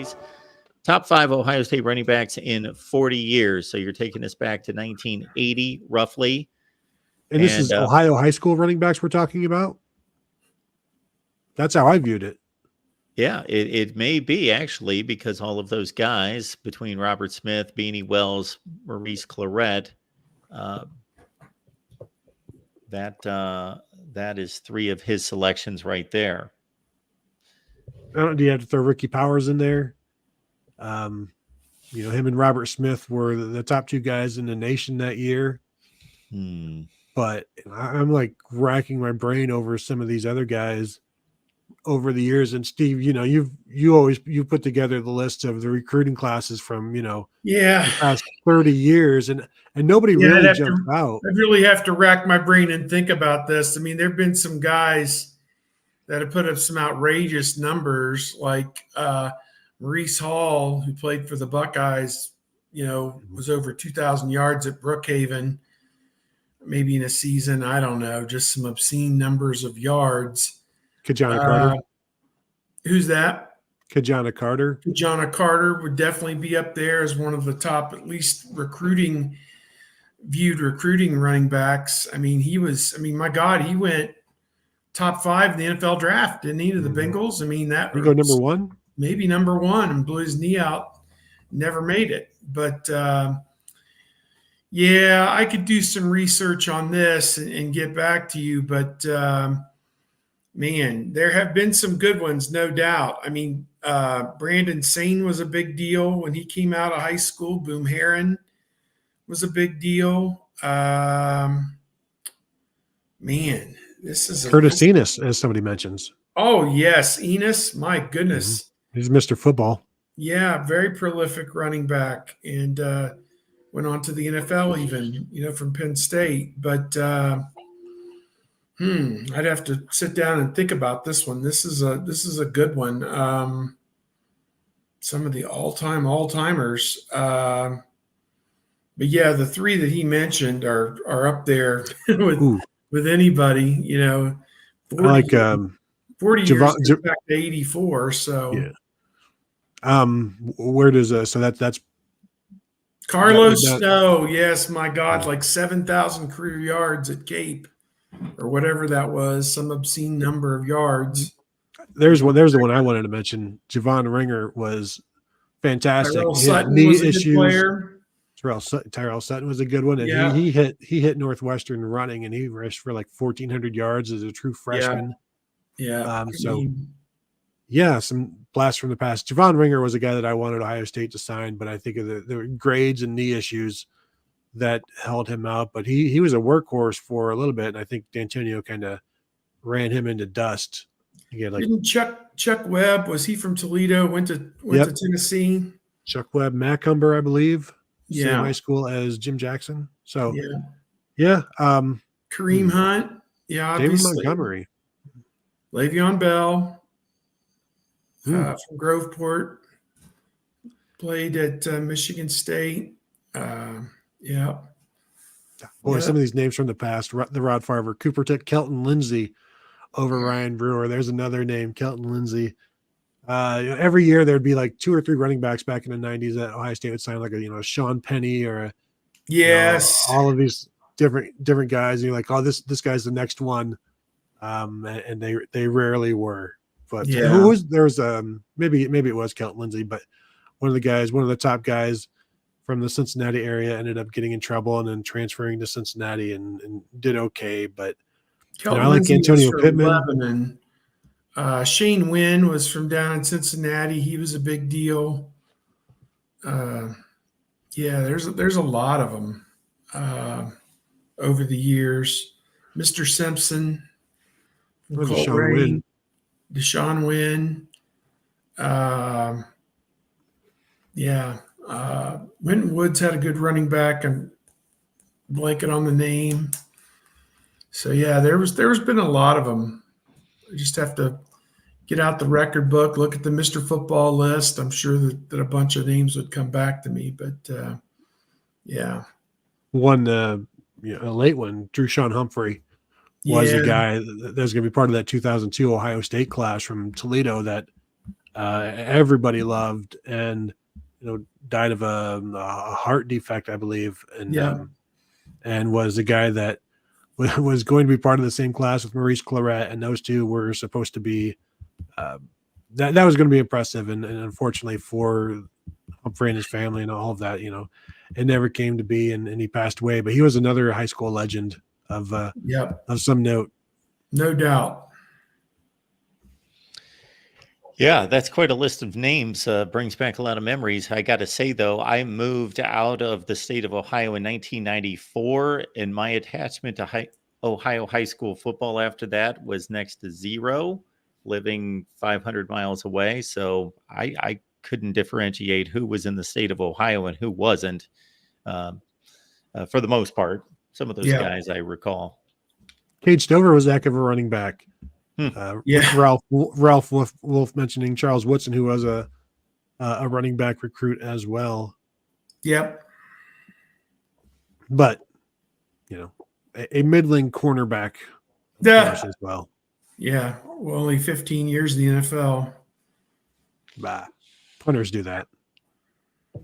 series. Top 5 Ohio State running backs in 40 years. So you're taking us back to 1980, roughly. And this is Ohio high school running backs we're talking about? That's how I viewed it. Yeah, it may be, actually, because all of those guys, between Robert Smith, Beanie Wells, Maurice Claret, that is 3 of his selections right there. Do you have to throw Ricky Powers in there? Him and Robert Smith were the top 2 guys in the nation that year. But I'm like racking my brain over some of these other guys over the years. And Steve, you put together the list of the recruiting classes from the past 30 years, and nobody really jumps out. I really have to rack my brain and think about this. I mean, there have been some guys that have put up some outrageous numbers, like Maurice Hall, who played for the Buckeyes, was over 2,000 yards at Brookhaven, maybe in a season. I don't know, just some obscene numbers of yards. Kajana Carter. Who's that? Kajana Carter. Kajana Carter would definitely be up there as one of the top, at least recruiting running backs. I mean, my God, he went top 5 in the NFL draft, didn't he, to the Bengals? I mean, that he go number 1? Maybe number 1, and blew his knee out, never made it. But I could do some research on this and get back to you. But man, there have been some good ones, no doubt. I mean, Brandon Sane was a big deal when he came out of high school. Boom Heron was a big deal. Man, this is Curtis Enos, as somebody mentions. Oh, yes, Enos. My goodness. Mm-hmm. He's Mr. Football. Yeah, very prolific running back, and went on to the NFL even, from Penn State. But I'd have to sit down and think about this one. This is a good one. Some of the all-timers. But yeah, the 3 that he mentioned are up there with anybody. 40 years back to 84. So yeah. Where does so that's Carlos Snow? Yes, my God, like 7,000 career yards at Cape, or whatever that was, some obscene number of yards. There's the one I wanted to mention. Javon Ringer was fantastic. Tyrell Sutton was a good player. Tyrell Sutton was a good one, and he hit Northwestern running, and he rushed for like 1,400 yards as a true freshman. Some blasts from the past. Javon Ringer was a guy that I wanted Ohio State to sign, but I think of the grades and knee issues that held him out. But he was a workhorse for a little bit, and I think D'Antonio kind of ran him into dust. Again, didn't Chuck Webb, was he from Toledo? Went to Tennessee. Chuck Webb, Macumber, I believe. Same high school as Jim Jackson. So Kareem Hunt. Yeah, David Montgomery. Le'Veon Bell from Groveport, played at Michigan State. Some of these names from the past, the Rod Farver, Cooper Tech, Kelton Lindsey over Ryan Brewer. There's another name, Kelton Lindsey. Every year there'd be like 2 or 3 running backs back in the 90s that Ohio State would sign, like a Sean Penny or all of these different guys. And you're like, oh, this guy's the next one. And they rarely were. But maybe it was Kelton Lindsey, but one of the top guys from the Cincinnati area ended up getting in trouble and then transferring to Cincinnati and did okay. But I like Antonio Pittman. Lebanon. Shane Wynn was from down in Cincinnati. He was a big deal. There's a lot of them over the years. Mr. Simpson. Deshaun Wynn. Winton Woods had a good running back. I'm blanking on the name. So there's been a lot of them. I just have to get out the record book, look at the Mr. Football list. I'm sure that a bunch of names would come back to me, but one a late one, Drushawn Humphrey was a guy that was going to be part of that 2002 Ohio State class from Toledo that everybody loved, and died of a heart defect, I believe, and was a guy that was going to be part of the same class with Maurice Claret, and those two were supposed to be that was going to be impressive, and unfortunately for Humphrey and his family and all of that, it never came to be, and he passed away. But he was another high school legend of some note. No doubt. Yeah, that's quite a list of names. Brings back a lot of memories. I got to say, though, I moved out of the state of Ohio in 1994, and my attachment to Ohio high school football after that was next to zero, living 500 miles away. So I couldn't differentiate who was in the state of Ohio and who wasn't, for the most part. Some of those guys I recall. Cade Stover was heck of a running back. Ralph Wolf mentioning Charles Woodson, who was a running back recruit as well. Yep. But a middling cornerback as well. Yeah. Well, only 15 years in the NFL. Bah. Punters do that. All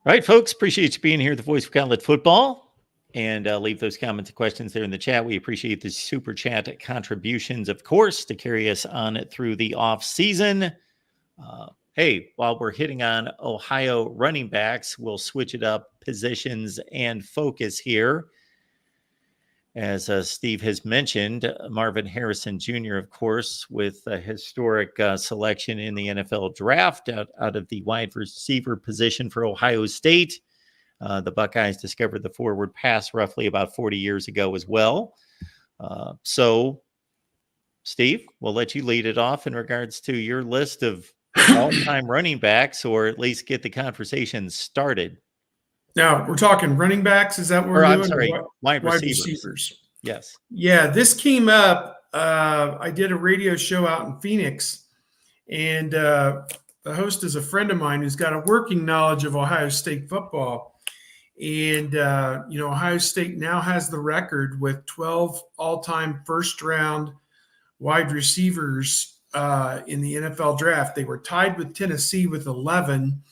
right, folks. Appreciate you being here at the Voice of College Football. And leave those comments and questions there in the chat. We appreciate the super chat contributions, of course, to carry us on through the off season. Hey, while we're hitting on Ohio running backs, we'll switch it up, positions and focus here. As Steve has mentioned, Marvin Harrison Jr., of course, with a historic selection in the NFL draft out of the wide receiver position for Ohio State. The Buckeyes discovered the forward pass roughly about 40 years ago as well. So, Steve, we'll let you lead it off in regards to your list of all-time running backs, or at least get the conversation started. Now, we're talking running backs. Is that what we're doing? I'm sorry, wide receivers. Yes. Yeah, this came up. I did a radio show out in Phoenix, and the host is a friend of mine who's got a working knowledge of Ohio State football. And, Ohio State now has the record with 12 all-time first-round wide receivers in the NFL draft. They were tied with Tennessee with 11.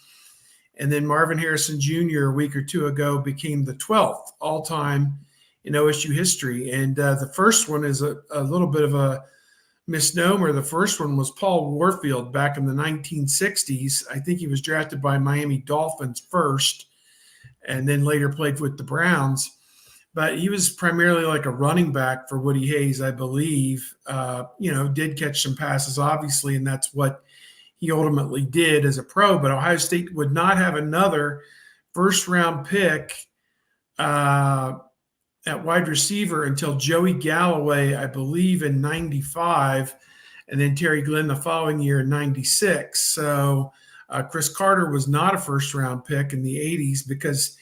And then Marvin Harrison Jr. a week or two ago became the 12th all-time in OSU history. And the first one is a little bit of a misnomer. The first one was Paul Warfield back in the 1960s. I think he was drafted by Miami Dolphins first, and then later played with the Browns. But he was primarily like a running back for Woody Hayes, I believe. Did catch some passes, obviously, and that's what he ultimately did as a pro. But Ohio State would not have another first-round pick at wide receiver until Joey Galloway, I believe, in 95, and then Terry Glenn the following year in 96. So Chris Carter was not a first-round pick in the 80s because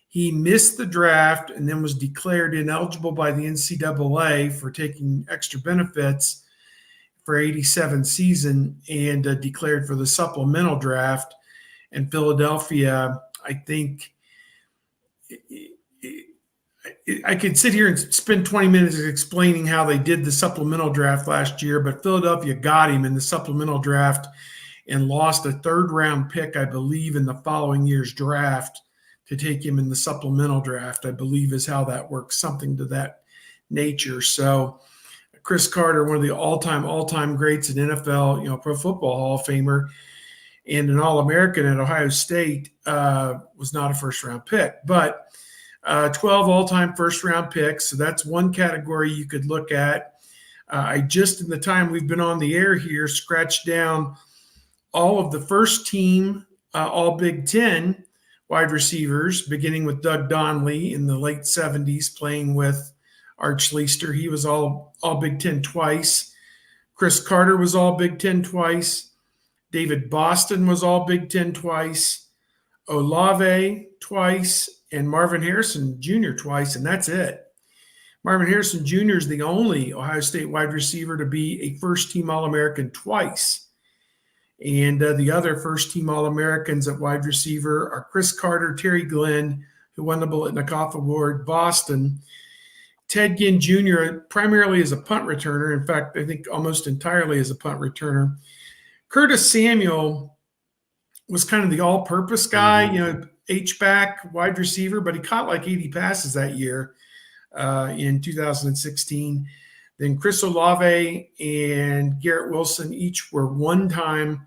he missed the draft and then was declared ineligible by the NCAA for taking extra benefits for 87 season and declared for the supplemental draft. And Philadelphia, I think I could sit here and spend 20 minutes explaining how they did the supplemental draft last year, but Philadelphia got him in the supplemental draft and lost a third-round pick, I believe, in the following year's draft to take him in the supplemental draft, I believe is how that works, something to that nature. So Chris Carter, one of the all-time greats in NFL, Pro Football Hall of Famer, and an All-American at Ohio State, was not a first-round pick. But 12 all-time first-round picks, so that's one category you could look at. I just, in the time we've been on the air here, scratched down all of the first-team all Big Ten wide receivers, beginning with Doug Donnelly in the late 70s, playing with Arch Leister. He was all Big Ten twice. Chris Carter was all Big Ten twice. David Boston was all Big Ten twice. Olave twice, and Marvin Harrison Jr. twice, and that's it. Marvin Harrison Jr. is the only Ohio State wide receiver to be a first-team All-American twice. And the other first-team All-Americans at wide receiver are Chris Carter, Terry Glenn, who won the Biletnikoff Award, Boston, Ted Ginn Jr., primarily as a punt returner. In fact, I think almost entirely as a punt returner. Curtis Samuel was kind of the all-purpose guy, H-back, wide receiver, but he caught like 80 passes that year in 2016. Then Chris Olave and Garrett Wilson each were one-time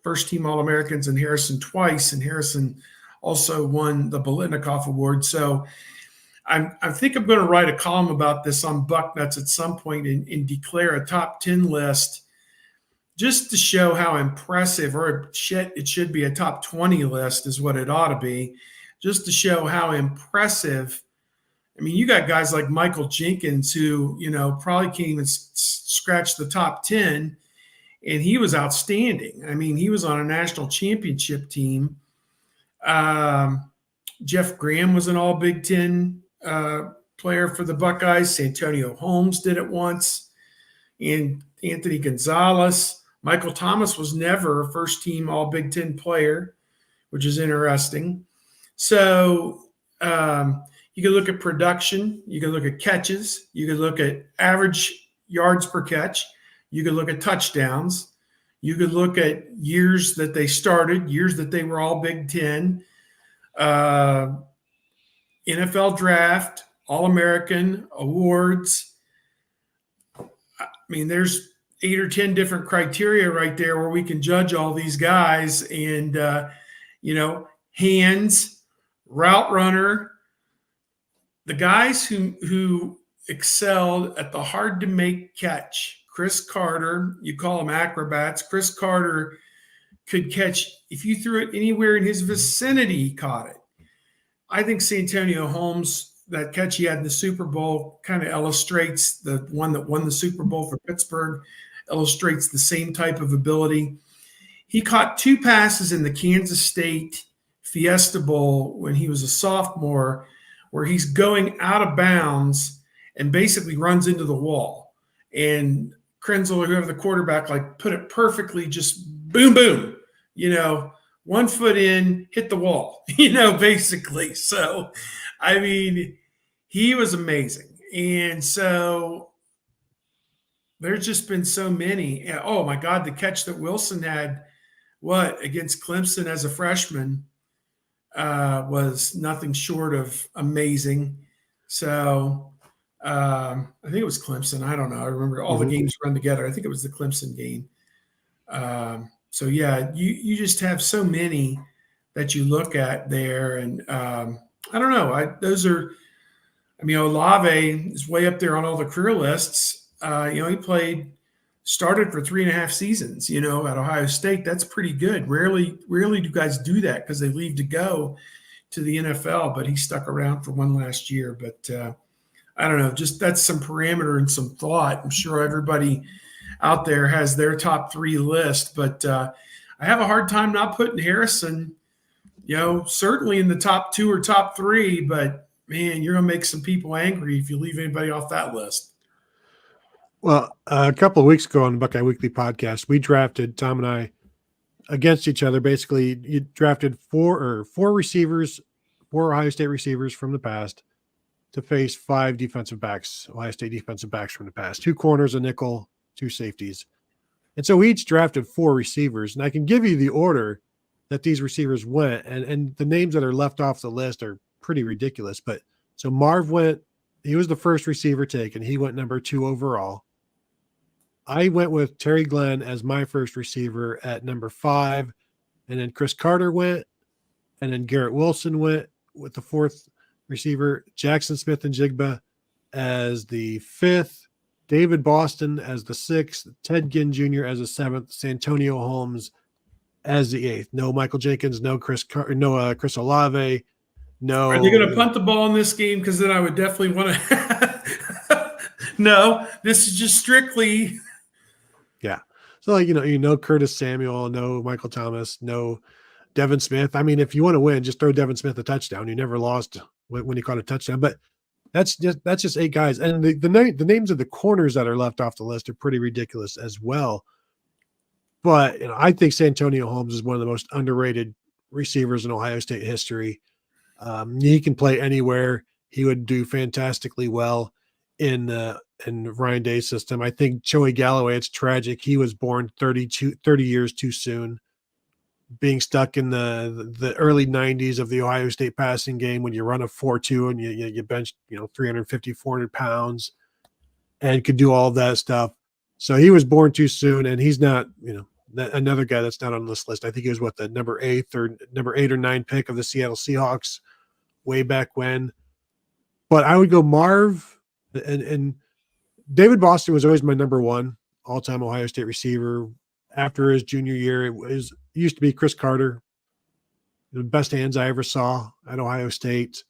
first-team All-Americans, and Harrison twice, and Harrison also won the Biletnikoff Award. So I think I'm going to write a column about this on Bucknuts at some point and declare a top 10 list just to show how impressive, or it should be a top 20 list is what it ought to be, just to show how impressive. I mean, you got guys like Michael Jenkins who, probably can't even scratch the top 10, and he was outstanding. I mean, he was on a national championship team. Jeff Graham was an all Big Ten player for the Buckeyes. Santonio Holmes did it once. And Anthony Gonzalez. Michael Thomas was never a first-team all Big Ten player, which is interesting. So you can look at production. You can look at catches. You can look at average yards per catch. You can look at touchdowns. You could look at years that they started, years that they were all Big Ten, NFL draft, All-American, awards. I mean, there's 8 or 10 different criteria right there where we can judge all these guys. And, hands, route runner, the guys who excelled at the hard-to-make catch. Chris Carter, you call them acrobats. Chris Carter could catch, if you threw it anywhere in his vicinity, he caught it. I think Santonio Holmes, that catch he had in the Super Bowl, kind of illustrates, the one that won the Super Bowl for Pittsburgh, illustrates the same type of ability. He caught 2 passes in the Kansas State Fiesta Bowl when he was a sophomore, where he's going out of bounds and basically runs into the wall. And Krenzel, or whoever the quarterback, put it perfectly, just boom, boom, 1 foot in, hit the wall, basically. So, I mean, he was amazing. And so there's just been so many. Oh, my God, the catch that Wilson had, against Clemson as a freshman was nothing short of amazing. So I think it was Clemson. I don't know. I remember all the games run together. I think it was the Clemson game. So, yeah, you just have so many that you look at there. And I don't know. Olave is way up there on all the career lists. He started for 3.5 seasons, at Ohio State. That's pretty good. Rarely do guys do that because they leave to go to the NFL, but he stuck around for one last year. But I don't know, just that's some parameter and some thought. I'm sure everybody out there has their top 3 list, but I have a hard time not putting Harrison, certainly in the top 2 or top 3, but man, you're going to make some people angry if you leave anybody off that list. Well, a couple of weeks ago on the Buckeye Weekly podcast, we drafted, Tom and I, against each other. Basically, you drafted four receivers, 4 Ohio State receivers from the past to face 5 defensive backs, Ohio State defensive backs from the past, 2 corners, a nickel, 2 safeties. And so we each drafted 4 receivers. And I can give you the order that these receivers went. And the names that are left off the list are pretty ridiculous. But so Marv went, he was the first receiver taken. He went number 2 overall. I went with Terry Glenn as my first receiver at number 5. And then Chris Carter went. And then Garrett Wilson went with the 4th receiver. Jackson Smith and Jigba as the 5th. David Boston as the 6th. Ted Ginn Jr. as the 7th. Santonio Holmes as the 8th. No Michael Jenkins. No Chris Olave. No. Are they going to punt the ball in this game? Because then I would definitely want to. No, this is just strictly. Yeah. So, Curtis Samuel, no Michael Thomas, no Devin Smith. I mean, if you want to win, just throw Devin Smith a touchdown. You never lost when he caught a touchdown. But that's just 8 guys. And the names of the corners that are left off the list are pretty ridiculous as well. But I think Santonio Holmes is one of the most underrated receivers in Ohio State history. He can play anywhere. He would do fantastically well in in Ryan Day's system. I think Joey Galloway, it's tragic. He was born 30 years too soon, being stuck in the early 90s of the Ohio State passing game when you run a 4.2 and you bench, 350, 400 pounds and could do all of that stuff. So he was born too soon, and he's not, another guy that's not on this list. I think he was the number 8 or 9 pick of the Seattle Seahawks way back when. But I would go Marv, and David Boston was always my number 1 all-time Ohio State receiver. After his junior year, it used to be Chris Carter, the best hands I ever saw at Ohio State.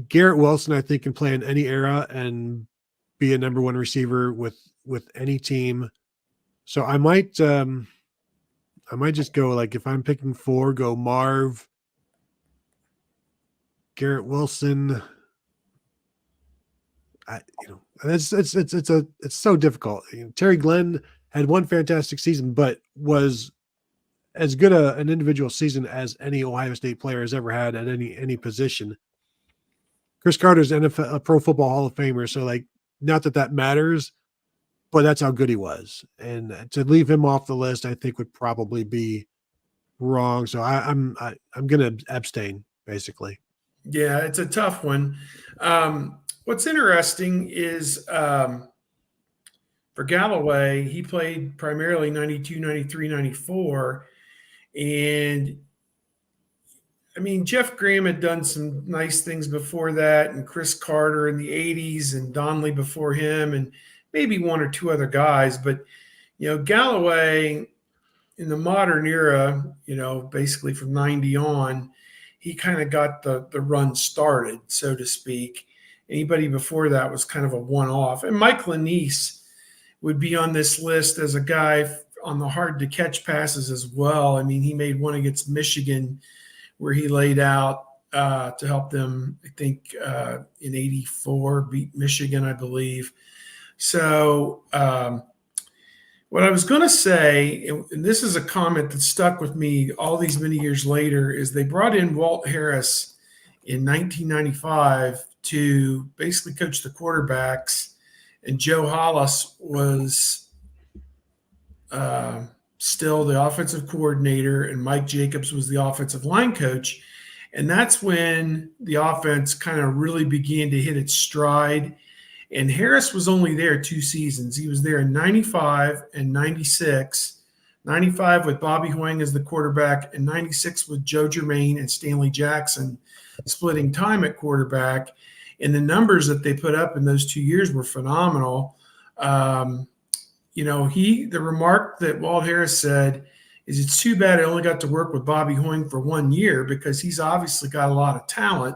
Garrett Wilson, I think, can play in any era and be a number 1 receiver with any team. So I might just go, like, if I'm picking 4, go Marv, Garrett Wilson. It's so difficult. Terry Glenn had one fantastic season, but was as good an individual season as any Ohio State player has ever had at any position. Chris Carter's NFL, a Pro Football Hall of Famer, so, like, not that matters, but that's how good he was. And to leave him off the list, I think, would probably be wrong. So I'm going to abstain, basically. Yeah, it's a tough one. What's interesting is for Galloway, he played primarily 92, 93, 94. And I mean, Jeff Graham had done some nice things before that, and Chris Carter in the 80s, and Donnelly before him, and maybe 1 or 2 other guys. But, Galloway in the modern era, basically from 90 on, he kind of got the run started, so to speak. Anybody before that was kind of a one-off. And Mike Lanise would be on this list as a guy on the hard-to-catch passes as well. I mean, he made one against Michigan where he laid out to help them, I think, in 84, beat Michigan, I believe. So what I was going to say, and this is a comment that stuck with me all these many years later, is they brought in Walt Harris in 1995 to basically coach the quarterbacks, and Joe Hollis was still the offensive coordinator, and Mike Jacobs was the offensive line coach. And that's when the offense kind of really began to hit its stride. And Harris was only there 2 seasons. He was there in 95 and 96. 95 with Bobby Huang as the quarterback, and 96 with Joe Germain and Stanley Jackson splitting time at quarterback. And the numbers that they put up in those 2 years were phenomenal. The remark that Walt Harris said is, it's too bad I only got to work with Bobby Huang for 1 year, because he's obviously got a lot of talent,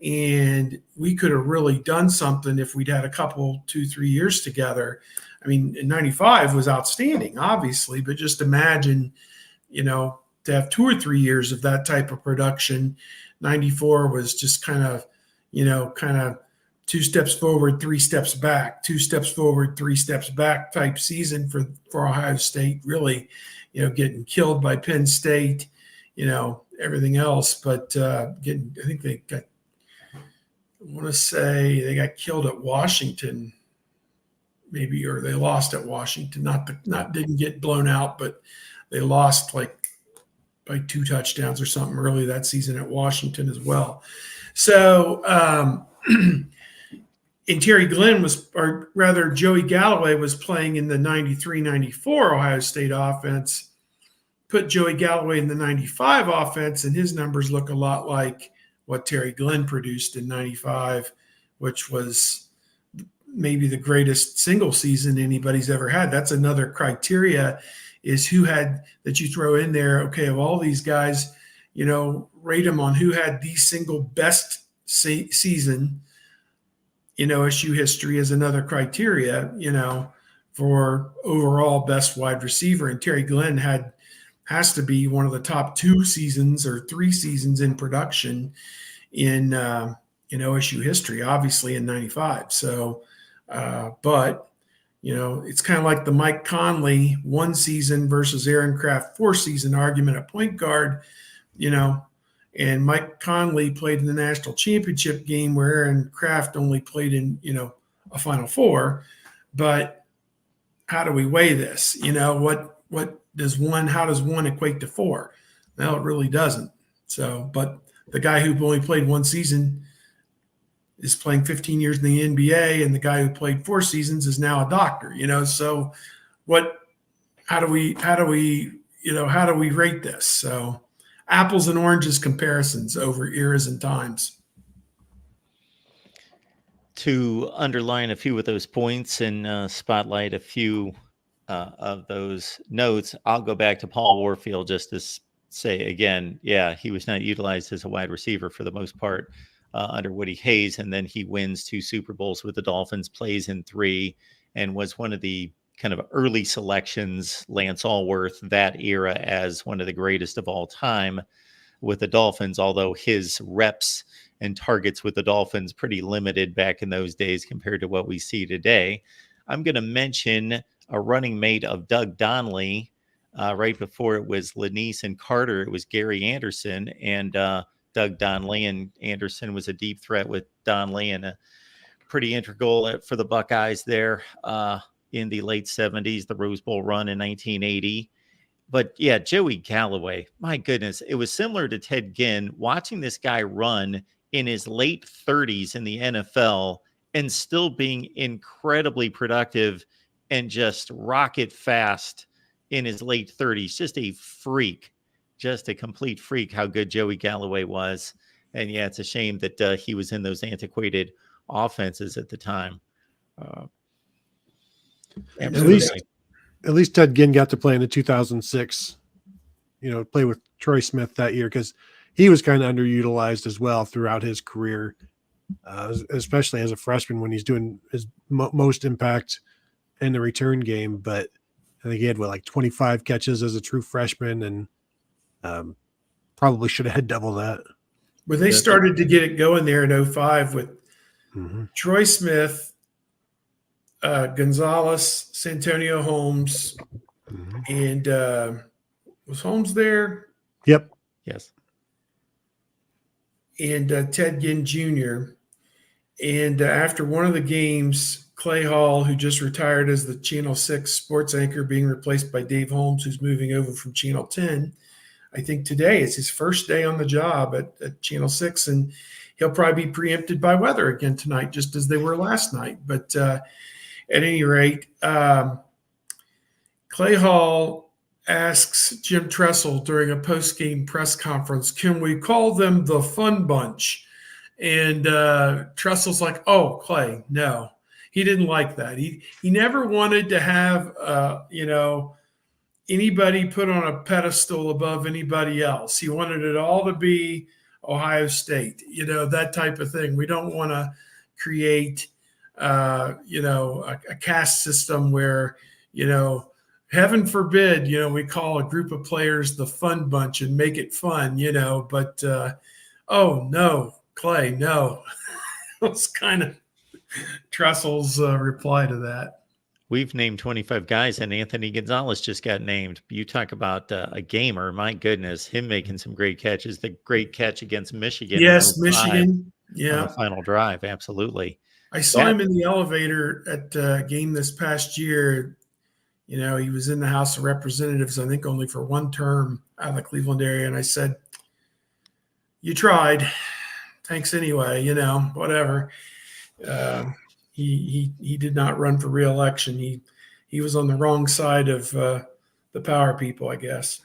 and we could have really done something if we'd had a couple, 2-3 years together. I mean, in 95 was outstanding, obviously, but just imagine, to have 2 or 3 years of that type of production. 94 was just kind of 2 steps forward, 3 steps back, 2 steps forward, 3 steps back type season for Ohio State, really, getting killed by Penn State, everything else. But I think they got, I want to say they got killed at Washington, maybe, or they lost at Washington. Didn't get blown out, but they lost like by 2 touchdowns or something early that season at Washington as well. So, and Terry Glenn Joey Galloway was playing in the 93-94 Ohio State offense. Put Joey Galloway in the 95 offense, and his numbers look a lot like what Terry Glenn produced in 95, which was maybe the greatest single season anybody's ever had. That's another criteria, is who had, that you throw in there, okay, of all these guys, rate them on who had the single best season in OSU history is another criteria, for overall best wide receiver. And Terry Glenn has to be one of the top 2 seasons or 3 seasons in production in OSU history, obviously in 95. So, but, it's kind of like the Mike Conley 1 season versus Aaron Kraft 4 season argument at point guard, and Mike Conley played in the national championship game where Aaron Kraft only played in, a Final Four. But how do we weigh this? How does one equate to four? No, it really doesn't. So, but the guy who only played one season is playing 15 years in the NBA, and the guy who played 4 seasons is now a doctor, so how do we rate this? So apples and oranges comparisons over eras and times. To underline a few of those points and spotlight a few of those notes, I'll go back to Paul Warfield just to say again, yeah, he was not utilized as a wide receiver for the most part under Woody Hayes, and then he wins 2 Super Bowls with the Dolphins, plays in 3, and was one of the kind of early selections, Lance Allworth, that era as one of the greatest of all time with the Dolphins, although his reps and targets with the Dolphins pretty limited back in those days compared to what we see today. I'm going to mention a running mate of Doug Donnelly. Right before it was Lanise and Carter, it was Gary Anderson and Doug Donnelly, and Anderson was a deep threat with Donnelly and a pretty integral for the Buckeyes there in the late 70s, the Rose Bowl run in 1980. But yeah, Joey Galloway, my goodness, it was similar to Ted Ginn, watching this guy run in his late 30s in the NFL and still being incredibly productive and just rocket fast in his late 30s. Just a freak, just a complete freak how good Joey Galloway was. And yeah, it's a shame that he was in those antiquated offenses at the time. At least Ted Ginn got to play in the 2006, play with Troy Smith that year, because he was kind of underutilized as well throughout his career, especially as a freshman when he's doing his most impact in the return game. But I think he had 25 catches as a true freshman, and probably should have had double that. But they started to get it going there in 05 with Troy Smith, Gonzalez, Santonio Holmes, and was Holmes there? Yep. Yes. And Ted Ginn Jr. And after one of the games, Clay Hall, who just retired as the Channel 6 sports anchor, being replaced by Dave Holmes, who's moving over from Channel 10. I think today is his first day on the job at Channel 6, and he'll probably be preempted by weather again tonight, just as they were last night. But at any rate, Clay Hall asks Jim Tressel during a post-game press conference, can we call them the Fun Bunch? And Tressel's like, oh, Clay, no. He didn't like that. He never wanted to have, anybody put on a pedestal above anybody else. He wanted it all to be Ohio State, that type of thing. We don't want to create, a caste system where, heaven forbid, we call a group of players the Fun Bunch and make it fun, but, oh, no, Clay, no. It was kind of Tressel's reply to that. We've named 25 guys, and Anthony Gonzalez just got named. You talk about a gamer. My goodness, him making some great catches. The great catch against Michigan. Yes, Michigan. Yeah. On the final drive. Absolutely. I saw him in the elevator at a game this past year. He was in the House of Representatives, I think only for one term out of the Cleveland area. And I said, you tried. Thanks anyway, whatever. He did not run for re-election. He was on the wrong side of the power people, I guess.